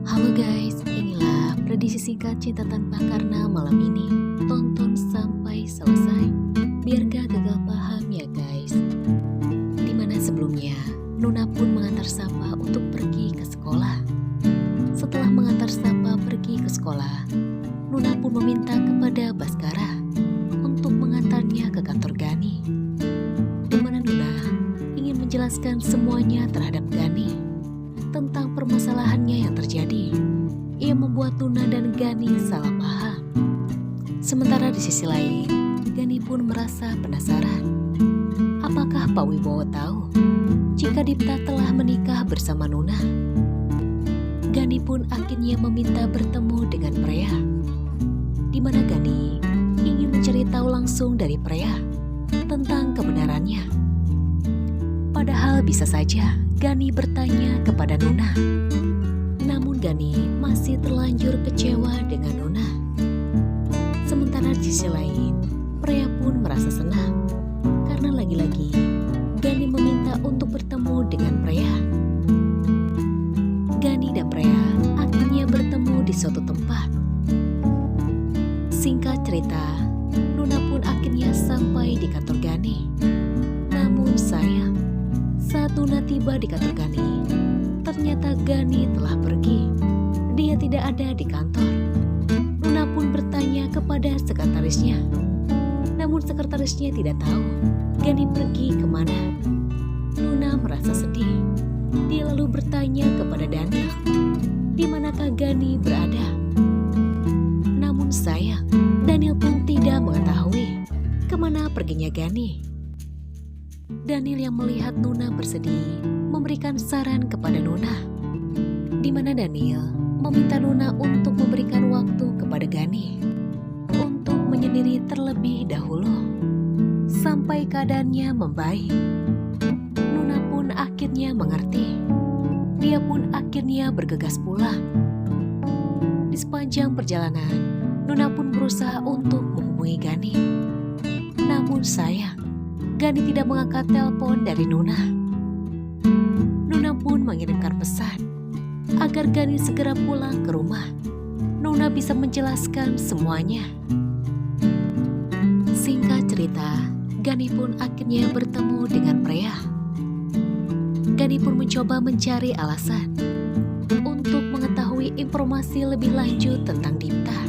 Halo guys, inilah prediksi singkat Cinta Tanpa Karena malam ini. Tonton sampai selesai, biar gak gagal paham ya guys. Dimana sebelumnya, Nuna pun mengantar Sapa untuk pergi ke sekolah. Setelah mengantar Sapa pergi ke sekolah, Nuna pun meminta kepada Baskara untuk mengantarnya ke kantor Gani. Dimana Nuna ingin menjelaskan semuanya terhadap Gani tentang permasalahannya yang terjadi. Ia membuat Nuna dan Gani salah paham. Sementara di sisi lain, Gani pun merasa penasaran. Apakah Pak Wibowo tahu jika Dipta telah menikah bersama Nuna? Gani pun akhirnya meminta bertemu dengan Preya, di mana Gani ingin mencari tahu langsung dari Preya tentang kebenarannya. Padahal bisa saja Gani bertanya kepada Nuna. Namun Gani masih terlanjur kecewa dengan Nuna. Sementara di sisi lain, Preya pun merasa senang karena lagi-lagi Gani meminta untuk bertemu dengan Preya. Gani dan Preya akhirnya bertemu di suatu tempat. Singkat cerita, Nuna pun akhirnya sampai di kantor Gani. Namun sayang, saat Nuna tiba di kantor Gani, ternyata Gani telah pergi. Dia tidak ada di kantor. Nuna pun bertanya kepada sekretarisnya. Namun sekretarisnya tidak tahu Gani pergi kemana. Nuna merasa sedih. Dia lalu bertanya kepada Daniel, di manakah Gani berada? Namun sayang, Daniel pun tidak mengetahui kemana perginya Gani. Daniel yang melihat Nuna bersedih memberikan saran kepada Nuna, di mana Daniel meminta Nuna untuk memberikan waktu kepada Gani untuk menyendiri terlebih dahulu sampai keadaannya membaik. Nuna pun akhirnya mengerti. Dia pun akhirnya bergegas pulang. Di sepanjang perjalanan, Nuna pun berusaha untuk menghubungi Gani. Namun sayang, Gani tidak mengangkat telepon dari Nuna. Nuna pun mengirimkan pesan agar Gani segera pulang ke rumah. Nuna bisa menjelaskan semuanya. Singkat cerita, Gani pun akhirnya bertemu dengan Preya. Gani pun mencoba mencari alasan untuk mengetahui informasi lebih lanjut tentang Dipta.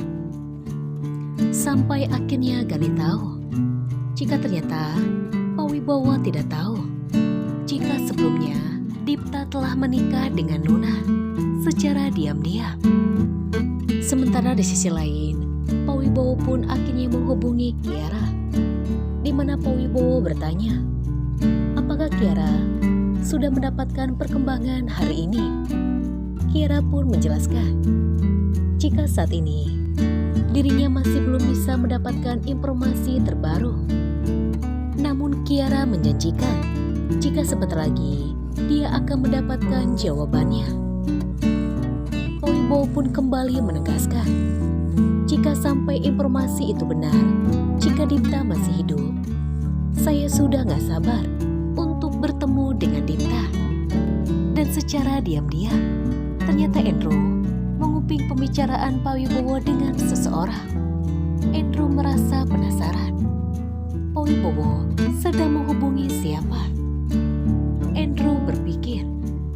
Sampai akhirnya Gani tahu jika ternyata Pak Wibowo tidak tahu jika sebelumnya Dipta telah menikah dengan Nuna secara diam-diam. Sementara di sisi lain, Pak Wibowo pun akhirnya menghubungi Kiara, di mana Pak Wibowo bertanya, apakah Kiara sudah mendapatkan perkembangan hari ini? Kiara pun menjelaskan jika saat ini dirinya masih belum bisa mendapatkan informasi terbaru. Namun Kiara menjanjikan jika sebentar lagi dia akan mendapatkan jawabannya. Pak Wibowo pun kembali menegaskan jika sampai informasi itu benar, jika Dipta masih hidup, saya sudah gak sabar untuk bertemu dengan Dipta. Dan secara diam-diam, ternyata Andrew menguping pembicaraan Pak Wibowo dengan seseorang. Andrew merasa penasaran. Pak Wibowo sedang menghubungi siapa? Andrew berpikir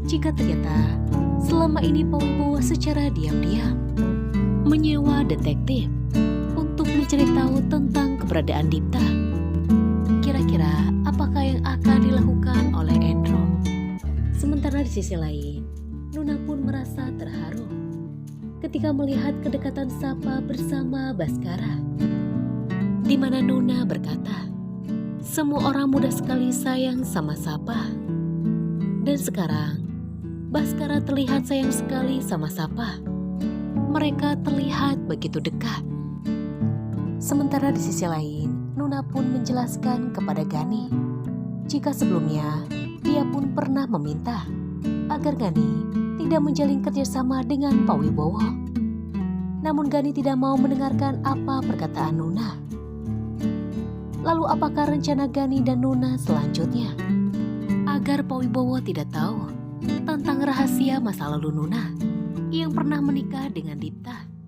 jika ternyata selama ini Pak Wibowo secara diam-diam menyewa detektif untuk mencari tahu tentang keberadaan Dipta. Kira-kira apakah yang akan dilakukan oleh Andrew? Sementara di sisi lain, Nuna pun merasa terharu ketika melihat kedekatan Sapa bersama Baskara, di mana Nuna berkata, semua orang mudah sekali sayang sama Sapa. Dan sekarang, Baskara terlihat sayang sekali sama Sapa. Mereka terlihat begitu dekat. Sementara di sisi lain, Nuna pun menjelaskan kepada Gani jika sebelumnya dia pun pernah meminta agar Gani tidak menjalin kerjasama dengan Pak Wibowo. Namun Gani tidak mau mendengarkan apa perkataan Nuna. Lalu apakah rencana Gani dan Nuna selanjutnya? Agar Pak Wibowo tidak tahu tentang rahasia masa lalu Nuna, ia yang pernah menikah dengan Dipta.